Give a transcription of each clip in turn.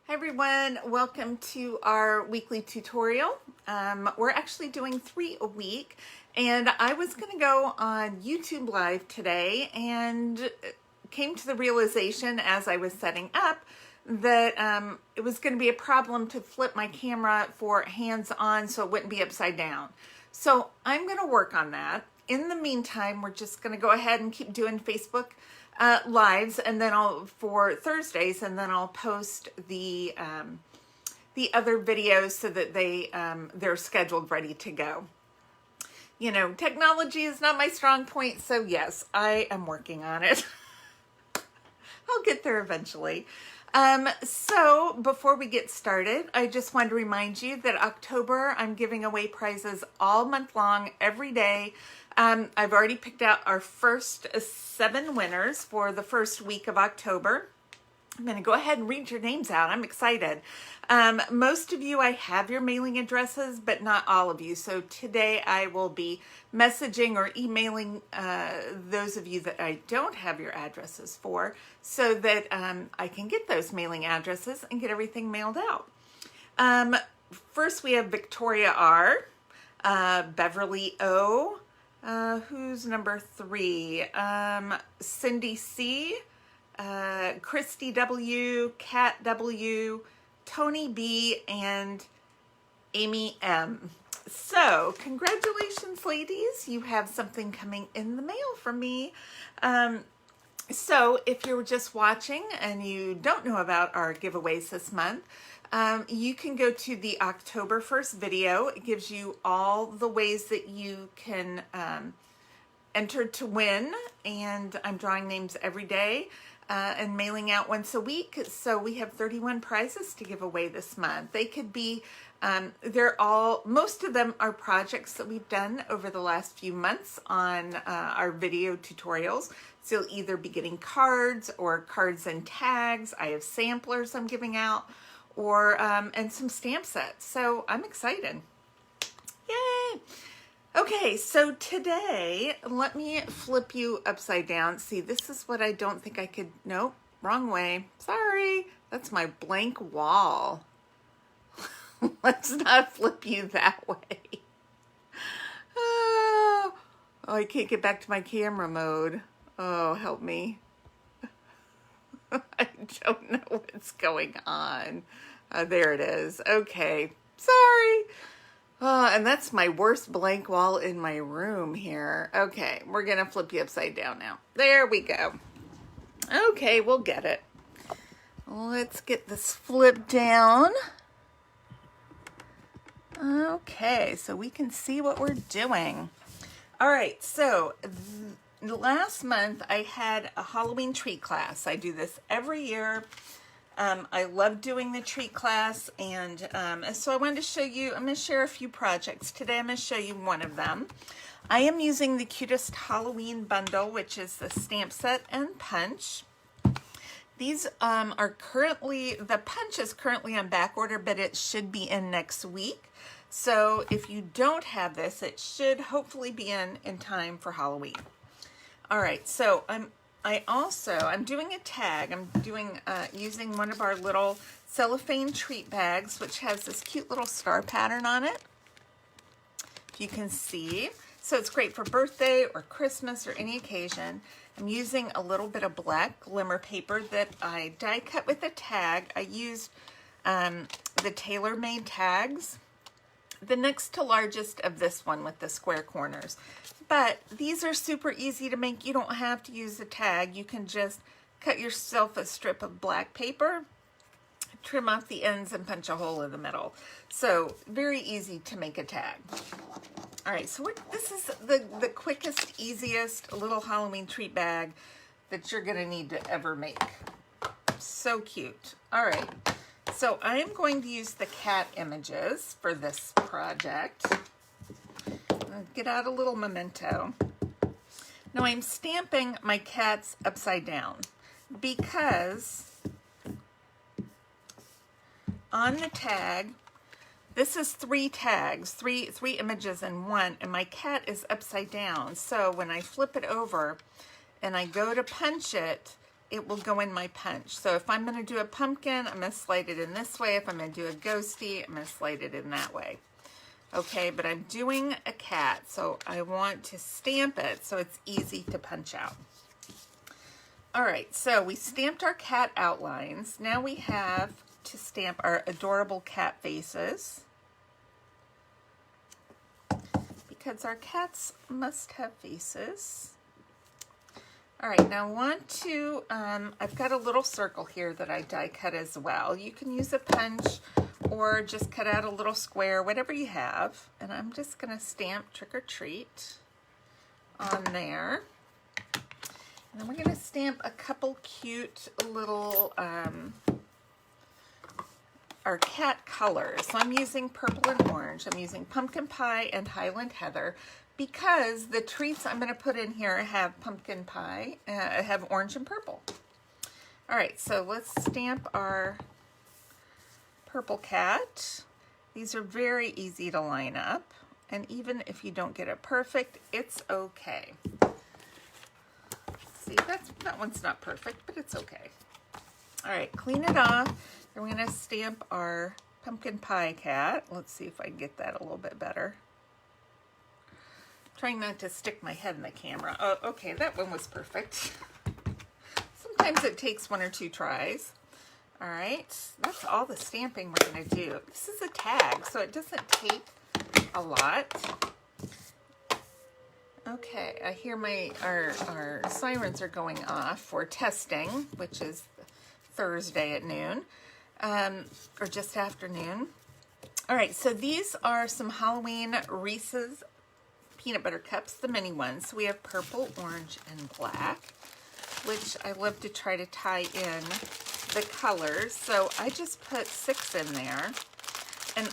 Hi everyone, welcome to our weekly tutorial. We're actually doing 3 a week, and I was going to go on YouTube Live today and came to the realization as I was setting up that it was going to be a problem to flip my camera for hands-on so it wouldn't be upside down. So I'm going to work on that. In the meantime, we're just going to go ahead and keep doing Facebook lives, and then for Thursdays, and then I'll post the other videos so that they're scheduled, ready to go. You know, technology is not my strong point, so yes, I am working on it. I'll get there eventually. So before we get started, I just wanted to remind you that October, I'm giving away prizes all month long, every day. I've already picked out our first 7 winners for the first week of October. I'm going to go ahead and read your names out. I'm excited. Most of you, I have your mailing addresses, but not all of you. So today I will be messaging or emailing those of you that I don't have your addresses for, so that I can get those mailing addresses and get everything mailed out. First we have Victoria R, Beverly O, who's number 3, Cindy C, Christy W, Kat W, Tony B, and Amy M. So congratulations, ladies. You have something coming in the mail from me. So if you're just watching and you don't know about our giveaways this month, you can go to the October 1st video. It gives you all the ways that you can enter to win, and I'm drawing names every day and mailing out once a week. So we have 31 prizes to give away this month. They could be, most of them are projects that we've done over the last few months on our video tutorials. So you'll either be getting cards or cards and tags. I have samplers I'm giving out, or and some stamp sets. So I'm excited. Yay! Okay, so today, let me flip you upside down. See, this is what I don't think I could, nope, wrong way. Sorry, that's my blank wall. Let's not flip you that way. Oh, I can't get back to my camera mode. Oh, help me. I don't know what's going on. There it is. Okay, sorry. And that's my worst blank wall in my room here. Okay, we're going to flip you upside down now. There we go. Okay, we'll get it. Let's get this flipped down. Okay, so we can see what we're doing. All right, so last month I had a Halloween treat class. I do this every year. I love doing the treat class, and so I wanted to show you, I'm going to share a few projects. Today I'm going to show you one of them. I am using the Cutest Halloween bundle, which is the stamp set and punch. These are currently, the punch is currently on back order, but it should be in next week. So if you don't have this, it should hopefully be in time for Halloween. All right, so I'm doing a tag. I'm doing using one of our little cellophane treat bags, which has this cute little star pattern on it, if you can see. So it's great for birthday or Christmas or any occasion. I'm using a little bit of black glimmer paper that I die cut with a tag. I used the tailor-made tags, the next to largest of this one with the square corners. But these are super easy to make. You don't have to use a tag. You can just cut yourself a strip of black paper, trim off the ends, and punch a hole in the middle. So very easy to make a tag. All right, so this is the quickest, easiest little Halloween treat bag that you're gonna need to ever make. So cute. All right, so I am going to use the cat images for this project. Get out a little memento. Now I'm stamping my cats upside down because on the tag, this is 3 tags, three images in one, and my cat is upside down. So when I flip it over and I go to punch it, it will go in my punch. So if I'm going to do a pumpkin, I'm going to slide it in this way. If I'm going to do a ghosty, I'm going to slide it in that way. Okay, but I'm doing a cat, so I want to stamp it so it's easy to punch out. All right, so we stamped our cat outlines. Now we have to stamp our adorable cat faces, because our cats must have faces. All right, now I want to, I've got a little circle here that I die cut as well. You can use a punch or just cut out a little square, whatever you have. And I'm just gonna stamp Trick or Treat on there. And then we're gonna stamp a couple cute little, our cat colors. So I'm using purple and orange. I'm using Pumpkin Pie and Highland Heather, because the treats I'm going to put in here have pumpkin pie, have orange and purple. All right, so let's stamp our purple cat. These are very easy to line up, and even if you don't get it perfect, it's okay. See, that one's not perfect, but it's okay. All right, clean it off. Then we're going to stamp our pumpkin pie cat. Let's see if I can get that a little bit better. Trying not to stick my head in the camera. Oh, okay, that one was perfect. Sometimes it takes 1 or 2 tries. All right, that's all the stamping we're going to do. This is a tag, so it doesn't take a lot. Okay, I hear our sirens are going off for testing, which is Thursday at noon, or just afternoon. All right, so these are some Halloween Reese's peanut butter cups, the mini ones. So we have purple, orange, and black, which I love to try to tie in the colors. So I just put 6 in there, and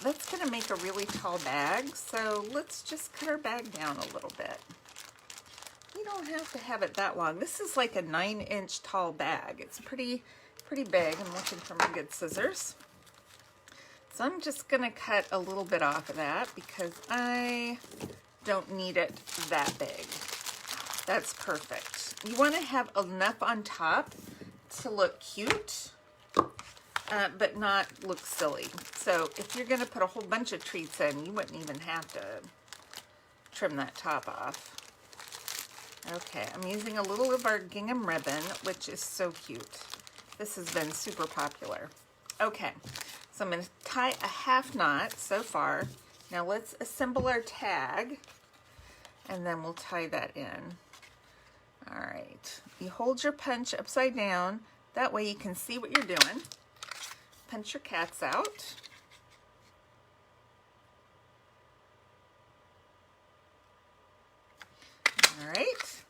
that's gonna make a really tall bag. So let's just cut our bag down a little bit. You don't have to have it that long. This is like a 9-inch tall bag. It's pretty big. I'm looking for my good scissors. So I'm just gonna cut a little bit off of that because I don't need it that big. That's perfect. You want to have enough on top to look cute, but not look silly. So if you're going to put a whole bunch of treats in, you wouldn't even have to trim that top off. Okay, I'm using a little of our gingham ribbon, which is so cute. This has been super popular. Okay, so I'm going to tie a half knot so far. Now let's assemble our tag, and then we'll tie that in. All right, you hold your punch upside down. That way you can see what you're doing. Punch your cats out. All right.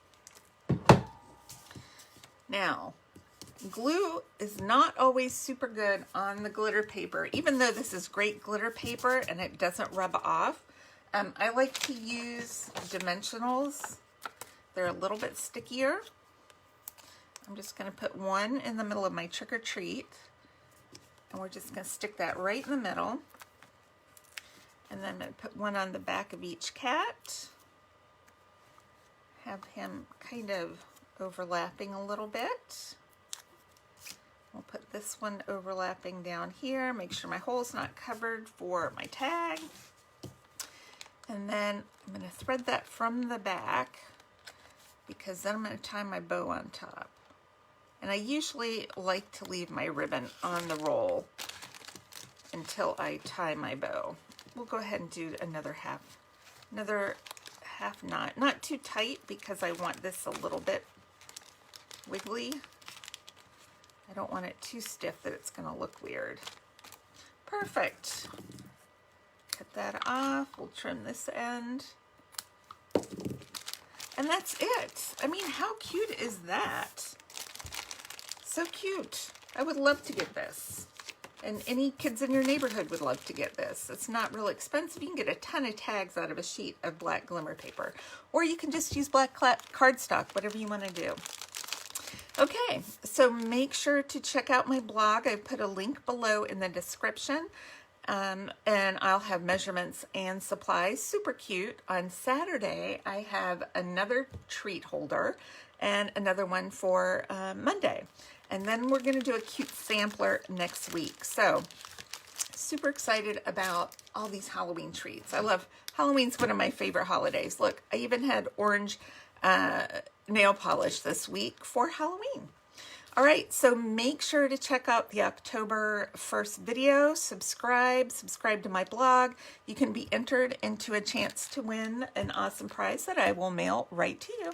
Now, glue is not always super good on the glitter paper, even though this is great glitter paper and it doesn't rub off. I like to use dimensionals. They're a little bit stickier. I'm just going to put 1 in the middle of my Trick or Treat, and we're just going to stick that right in the middle. And then I'm going to put 1 on the back of each cat. Have him kind of overlapping a little bit. We'll put this one overlapping down here. Make sure my hole's not covered for my tag. And then I'm going to thread that from the back, because then I'm going to tie my bow on top. And I usually like to leave my ribbon on the roll until I tie my bow. We'll go ahead and do another half knot. Not too tight, because I want this a little bit wiggly. I don't want it too stiff that it's going to look weird. Perfect. Cut that off. We'll trim this end. And that's it. I mean, how cute is that? So cute. I would love to get this. And any kids in your neighborhood would love to get this. It's not real expensive. You can get a ton of tags out of a sheet of black glimmer paper. Or you can just use black cardstock, whatever you want to do. Okay, so make sure to check out my blog. I put a link below in the description. And I'll have measurements and supplies. Super cute. On Saturday, I have another treat holder, and another one for Monday. And then we're going to do a cute sampler next week. So super excited about all these Halloween treats. I love Halloween's one of my favorite holidays. Look, I even had orange nail polish this week for Halloween. All right, so make sure to check out the October 1st video, subscribe to my blog. You can be entered into a chance to win an awesome prize that I will mail right to you.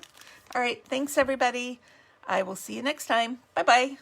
All right, thanks everybody. I will see you next time. Bye-bye.